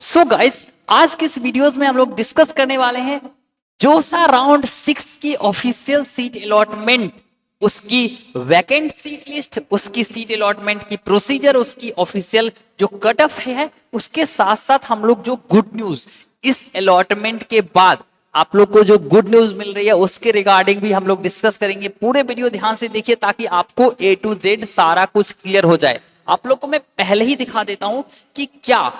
So guys, आज के इस वीडियोस में हम लोग डिस्कस करने वाले हैं जोसा राउंड 6 की ऑफिशियल सीट अलॉटमेंट, उसकी वैकेंट सीट लिस्ट, उसकी सीट अलॉटमेंट की प्रोसीजर, उसकी ऑफिशियल जो कट ऑफ है, उसके साथ साथ हम लोग जो गुड न्यूज इस अलॉटमेंट के बाद आप लोग को जो गुड न्यूज मिल रही है उसके रिगार्डिंग भी हम लोग डिस्कस करेंगे। पूरे वीडियो ध्यान से देखिए ताकि आपको ए टू जेड सारा कुछ क्लियर हो जाए। आप लोग को मैं पहले ही दिखा देता हूं कि क्या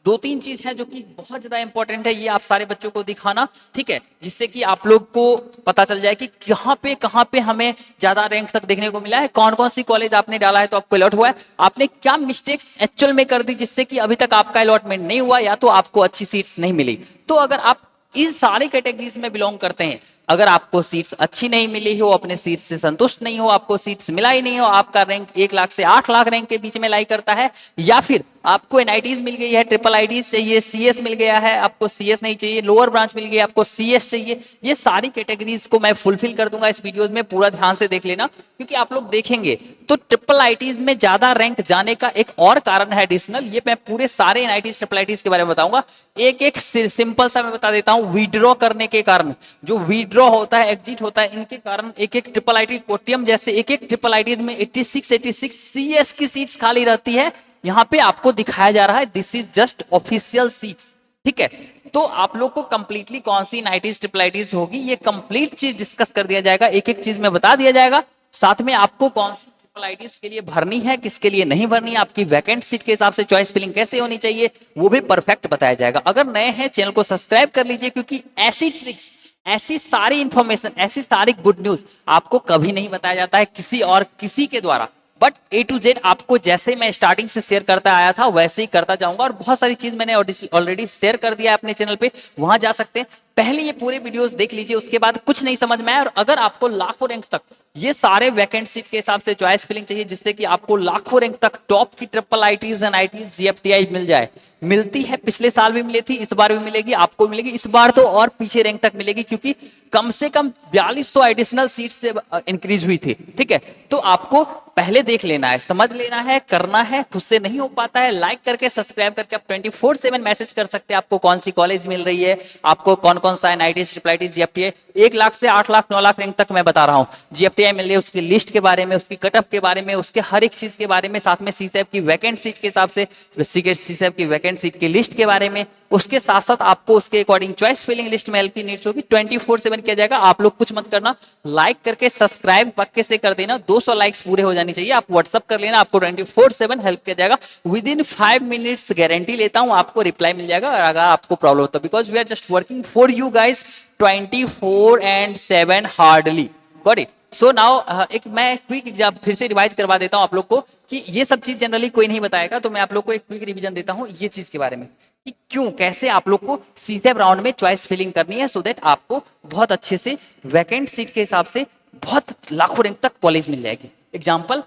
दो तीन चीज है जो कि बहुत ज्यादा इंपॉर्टेंट है, ये आप सारे बच्चों को दिखाना, ठीक है, जिससे कि आप लोग को पता चल जाए कि कहाँ पे हमें ज्यादा रैंक तक देखने को मिला है, कौन कौन सी कॉलेज आपने डाला है तो आपको अलॉट हुआ है, आपने क्या मिस्टेक्स एक्चुअल में कर दी जिससे कि अभी तक आपका अलॉटमेंट नहीं हुआ या तो आपको अच्छी सीट्स नहीं मिली। तो अगर आप इन सारे कैटेगरीज में बिलोंग करते हैं, अगर आपको सीट्स अच्छी नहीं मिली हो, अपने सीट से संतुष्ट नहीं हो, आपको सीट्स मिला ही नहीं हो, आपका रैंक 1 लाख से 8 लाख रैंक के बीच में लाई करता है, या फिर आपको एनआईटीज मिल गई है, ट्रिपल आईटीज चाहिए, सीएस मिल गया है, आपको सीएस नहीं चाहिए, लोअर ब्रांच मिल गई, आपको सीएस चाहिए, ये सारी कैटेगरीज को मैं फुलफिल कर दूंगा इस वीडियो में। पूरा ध्यान से देख लेना, क्योंकि आप लोग देखेंगे तो ट्रिपल आईटीज में ज्यादा रैंक जाने का एक और कारण है एडिशनल, ये मैं पूरे सारे एनआईटीज ट्रिपल आईटीज के बारे में बताऊंगा। एक एक सिंपल सा मैं बता देता हूं, विड्रॉ करने के कारण, जो विड्रॉ होता है, एग्जिट होता है, इनके कारण एक एक ट्रिपल आईटी कोटियम जैसे एक एक ट्रिपल आईटी में 86 सीएस की सीट्स खाली रहती है। यहां पे आपको दिखाया जा रहा है this is just official seats, ठीक है। तो आप लोग को कंप्लीटली कौन सी नाइटीज ट्रिपल आईटीज होगी ये कंप्लीट चीज डिस्कस कर दिया जाएगा, एक एक चीज में बता दिया जाएगा। साथ में आपको कौन सी ट्रिपल आईटीज के लिए भरनी है, किसके लिए नहीं भरनी है, आपकी वैकेंट सीट के हिसाब से चॉइस फिलिंग कैसे होनी चाहिए वो भी परफेक्ट बताया जाएगा। अगर नए हैं चैनल को सब्सक्राइब कर लीजिए, क्योंकि ऐसी ट्रिक्स, ऐसी सारी इंफॉर्मेशन, ऐसी सारी गुड न्यूज आपको कभी नहीं बताया जाता है किसी और किसी के द्वारा। बट ए टू जेड आपको जैसे मैं स्टार्टिंग से शेयर करता आया था वैसे ही करता जाऊंगा, और बहुत सारी चीज मैंने ऑलरेडी शेयर कर दिया है अपने चैनल पे, वहां जा सकते हैं। पहले ये पूरे वीडियोस देख लीजिए, उसके बाद कुछ नहीं समझ में आया और अगर आपको लाखों रैंक तक ये सारे वैकेंट सीट के हिसाब से चॉइस फिलिंग चाहिए जिससे कि आपको लाखों रैंक तक टॉप की triple ITs and IITs GFTI मिल जाए, मिलती है, पिछले साल भी मिली थी, इस बार भी मिलेगी, आपको मिलेगी, इस बार तो और पीछे रैंक तक मिलेगी क्योंकि कम से कम 4200 एडिशनल सीट से इंक्रीज हुई थी, ठीक है। तो आपको पहले देख लेना है, समझ लेना है, करना है, खुद से नहीं हो पाता है लाइक करके सब्सक्राइब करके आप 24/7 मैसेज कर सकते हैं आपको कौन सी कॉलेज मिल रही है, आपको कौन कौन सा NITs triple ITs GFTI, 1 lakh से 8 लाख 9 लाख रैंक तक मैं बता रहा हूँ जीएफटीआई मिल रही है, उसकी लिस्ट के बारे में, उसकी कटअप के बारे में, उसके हर एक चीज के बारे में, साथ में सीसैप की वैकेंट सीट के हिसाब से सीसैप की वैकेंट सीट की लिस्ट के बारे में, उसके साथ साथ आपको उसके अकॉर्डिंग चॉइस फिलिंग लिस्ट में एलपी नीड्स होगी, 24/7 किया जाएगा। आप लोग कुछ मत करना, लाइक करके सब्सक्राइब पक्के से कर देना, 200 लाइक्स पूरे हो जानी चाहिए, आप व्हाट्सअप कर लेना, आपको 24/7 हेल्प किया जाएगा। विद इन 5 मिनट्स गारंटी लेता हूं आपको रिप्लाई मिल जाएगा और अगर आपको प्रॉब्लम होता है, because we are just working for you guys 24/7 hardly, got it. So now एक मैं क्विक एग्जाम फिर से रिवाइज करवा देता हूं आप लोग को कि ये सब चीज जनरली कोई नहीं बताएगा, तो मैं आप लोग को एक क्विक रिवीजन देता हूं ये चीज के बारे में कि क्यों, कैसे आप लोग को सीसैप राउंड में चॉइस फिलिंग करनी है, सो दैट आपको बहुत अच्छे से वैकेंट सीट के हिसाब से बहुत लाखों रैंक तक कॉलेज मिल जाएगी। एग्जाम्पल,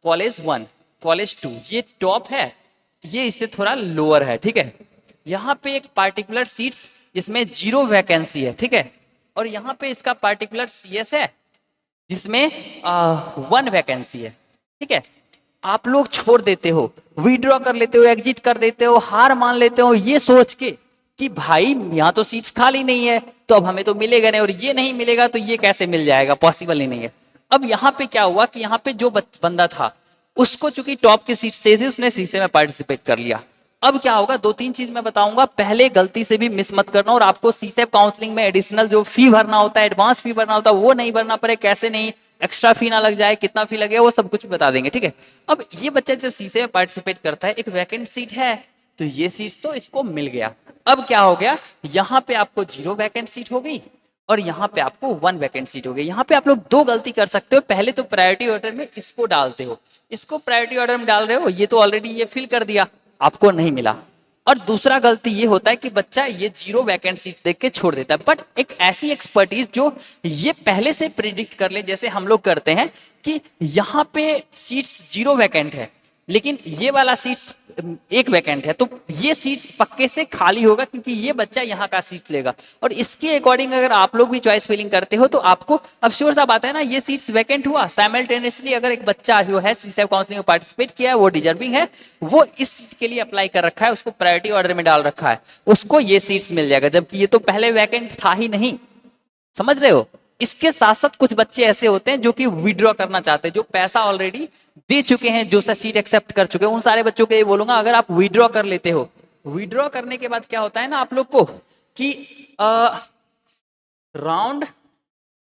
कॉलेज 1, कॉलेज 2 ये टॉप है, ये इससे थोड़ा लोअर है, ठीक है। यहाँ पे एक पार्टिकुलर सीट्स जिसमें 0 वैकेंसी है, ठीक है, और यहाँ पे इसका पार्टिकुलर सीएस है जिसमें 1 वैकेंसी है, ठीक है। आप लोग छोड़ देते हो, विड्रॉ कर लेते हो, एग्जिट कर देते हो, हार मान लेते हो ये सोच के कि भाई यहाँ तो सीट्स खाली नहीं है तो अब हमें तो मिलेगा नहीं, और ये नहीं मिलेगा तो ये कैसे मिल जाएगा, पॉसिबल ही नहीं है। अब यहाँ पे क्या हुआ कि यहाँ पे जो बंदा था उसको चूंकि टॉप की सीट चाहिए थी, उसने सीसे में पार्टिसिपेट कर लिया। अब क्या होगा, 2-3 चीज मैं बताऊंगा, पहले गलती से भी मिस मत करना, और आपको सीसेप काउंसलिंग में एडिशनल जो फी भरना होता है, एडवांस फी भरना होता है, वो नहीं भरना पड़े, कैसे नहीं, एक्स्ट्रा फी ना लग जाए, कितना फी लगेगा वो सब कुछ बता देंगे, ठीक है। अब ये बच्चा जब सीसे में पार्टिसिपेट करता है, एक वैकेंट सीट है तो ये सीट तो इसको मिल गया। अब क्या हो गया, यहाँ पे आपको 0 वैकेंट सीट हो गई और यहाँ पे आपको 1 वैकेंट सीट हो गई। यहाँ पे आप लोग 2 गलती कर सकते हो, पहले तो प्रायोरिटी ऑर्डर में इसको डालते हो, इसको प्रायोरिटी ऑर्डर में डाल रहे हो, ये तो ऑलरेडी ये फिल कर दिया, आपको नहीं मिला। और दूसरा गलती ये होता है कि बच्चा ये 0 वैकेंट सीट देख के छोड़ देता है। बट एक ऐसी एक्सपर्टीज जो ये पहले से प्रिडिक्ट कर ले, जैसे हम लोग करते हैं कि यहाँ पे सीट्स 0 वैकेंट है, लेकिन ये वाला सीट्स एक वैकेंट है, तो ये सीट्स पक्के से खाली होगा क्योंकि ये बच्चा यहाँ का सीट लेगा। और इसके अकॉर्डिंग अगर आप लोग भी चॉइस फिलिंग करते हो तो आपको अब श्योर सा बात है ना, ये सीट्स वैकेंट हुआ साइमल्टेनियसली। अगर एक बच्चा जो है सीसेप काउंसलिंग में पार्टिसिपेट किया है, वो डिजर्विंग है, वो इस सीट के लिए अप्लाई कर रखा है, उसको प्रायोरिटी ऑर्डर में डाल रखा है, उसको ये सीट्स मिल जाएगा, जबकि ये तो पहले वैकेंट था ही नहीं। समझ रहे हो? इसके साथ साथ कुछ बच्चे ऐसे होते हैं जो कि विड्रॉ करना चाहते हैं, जो पैसा ऑलरेडी दे चुके हैं, जो सा सीट एक्सेप्ट कर चुके हैं, उन सारे बच्चों को ये बोलूंगा अगर आप विड्रॉ कर लेते हो, विड्रॉ करने के बाद क्या होता है ना आप लोग को कि राउंड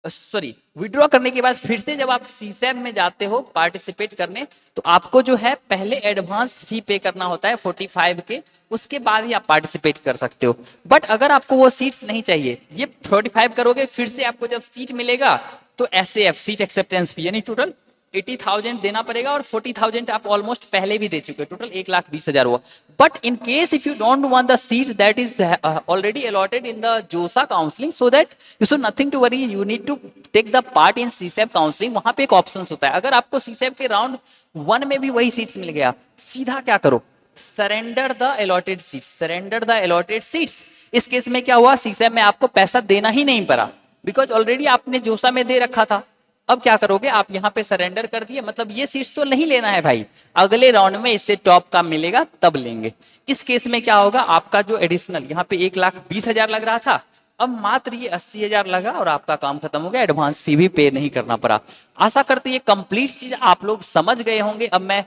सॉरी विड्रॉ करने के बाद फिर से जब आप सीसैब में जाते हो पार्टिसिपेट करने, तो आपको जो है पहले एडवांस फी पे करना होता है 45 के, उसके बाद ही आप पार्टिसिपेट कर सकते हो। बट अगर आपको वो सीट्स नहीं चाहिए, ये 45 करोगे, फिर से आपको जब सीट मिलेगा तो एसएएफ सीट एक्सेप्टेंस फी यानी टोटल 80,000 देना पड़ेगा, और 40,000 आप ऑलमोस्ट पहले भी दे चुके हो, टोटल 1,20,000 हुआ। But in case if you don't want the seat that is already allotted in the JoSAA counselling, so that you should nothing to worry, you need to take the part in CSAB counselling. वहां पे एक option होता है, अगर आपको सीसेप के round 1 में भी वही सीट्स मिल गया, सीधा क्या करो, surrender the allotted seats, surrender the allotted seats. इस केस में क्या हुआ, सीसेप में आपको पैसा देना ही नहीं पड़ा, बिकॉज ऑलरेडी आपने जोसा में दे रखा था। अब क्या करोगे, आप यहाँ पे सरेंडर कर दिए, मतलब ये सीट्स तो नहीं लेना है भाई, अगले राउंड में इससे टॉप का मिलेगा तब लेंगे। इस केस में क्या होगा, आपका जो एडिशनल यहाँ पे 1,20,000 लग रहा था, अब मात्र ये 80,000 लगा और आपका काम खत्म हो गया, एडवांस फी भी पे नहीं करना पड़ा। आशा करते ये कंप्लीट चीज आप लोग समझ गए होंगे। अब मैं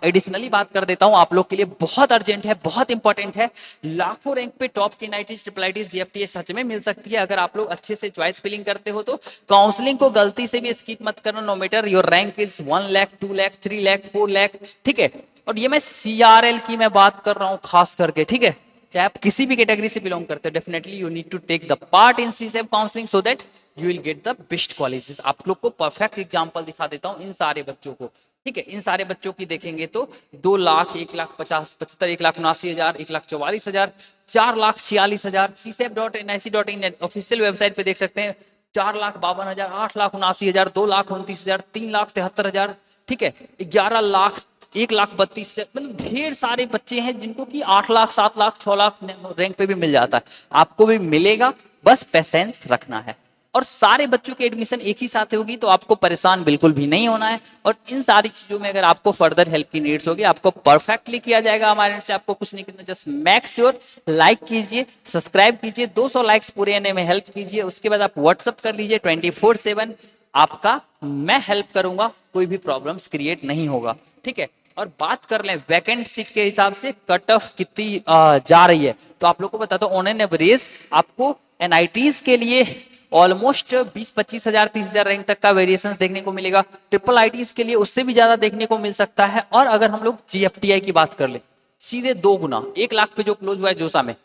एडिशनली बात कर देता हूं, आप लोग के लिए बहुत अर्जेंट है, बहुत इंपॉर्टेंट है। लाखों रैंक पे टॉप की नाइटीज ट्रिपल आईटीज जीएफटीए सच में मिल सकती है अगर आप लोग अच्छे से चॉइस फिलिंग करते हो तो। काउंसलिंग को गलती से भी स्किप मत करना, no matter your rank is 1 lakh 2 lakh 3 lakh 4 lakh, ठीक है। और ये मैं सीआरएल की मैं बात कर रहा हूँ खास करके, ठीक है। चाहे आप किसी भी कैटेगरी से बिलोंग करते हो, definitely you need to take the part in CSAB counselling so that you will get the best colleges. आप लोग को परफेक्ट एग्जांपल दिखा देता हूं इन सारे बच्चों को, ठीक है। इन सारे बच्चों की देखेंगे तो 2 लाख 1,50,75 1,79,000 1,44,000 4,46,000 csep.nic.in ऑफिशियल वेबसाइट पे देख सकते हैं। 4,52,000 8,79,000 2,29,000 3,73,000, ठीक है। 11 लाख 1,32,000, मतलब ढेर सारे बच्चे हैं जिनको कि 8 लाख 7 लाख 6 लाख रैंक पे भी मिल जाता है। आपको भी मिलेगा, बस पेशेंस रखना है। और सारे बच्चों की एडमिशन एक ही साथ होगी तो आपको परेशान बिल्कुल भी नहीं होना है। और इन सारी चीजों में अगर आपको फर्दर हेल्प की नीड्स होगी, आपको परफेक्टली किया जाएगा हमारे से, आपको कुछ नहीं करना, जस्ट मेक श्योर लाइक कीजिए, सब्सक्राइब कीजिए, 200 लाइक्स पूरे आने में हेल्प कीजिए। उसके बाद आप व्हाट्सअप कर लीजिए 24/7, आपका मैं हेल्प करूंगा, कोई भी प्रॉब्लम्स क्रिएट नहीं होगा, ठीक है। और बात कर लें वैकेंट सीट के हिसाब से कट ऑफ कितनी जा रही है, तो आप लोग को बताता हूँ, ऑन एन एवरेज आपको एनआईटीज के लिए ऑलमोस्ट 20-25,000 30,000 रैंक तक का वेरिएशन देखने को मिलेगा। ट्रिपल आईटीज के लिए उससे भी ज्यादा देखने को मिल सकता है। और अगर हम लोग जीएफटीआई की बात कर ले, सीधे 2 गुना, 1 लाख पे जो क्लोज हुआ है जोसा में,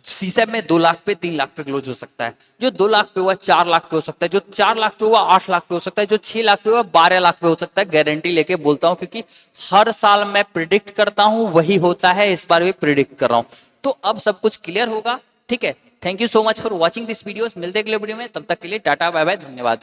सीसेप में 2 लाख पे 3 लाख पे क्लोज हो सकता है। जो 2 लाख पे हुआ 4 लाख पे हो सकता है, जो 4 लाख पे हुआ 8 लाख पे हो सकता है, जो 6 लाख पे हुआ 12 लाख पे हो सकता है। गारंटी लेके बोलता हूं क्योंकि हर साल मैं प्रिडिक्ट करता हूं वही होता है, इस बार भी प्रिडिक्ट कर रहा हूं। तो अब सब कुछ क्लियर होगा, ठीक है। Thank you so much for watching this videos. मिलते हैं अगले वीडियो में, तब तक के लिए टाटा बाय बाय, धन्यवाद।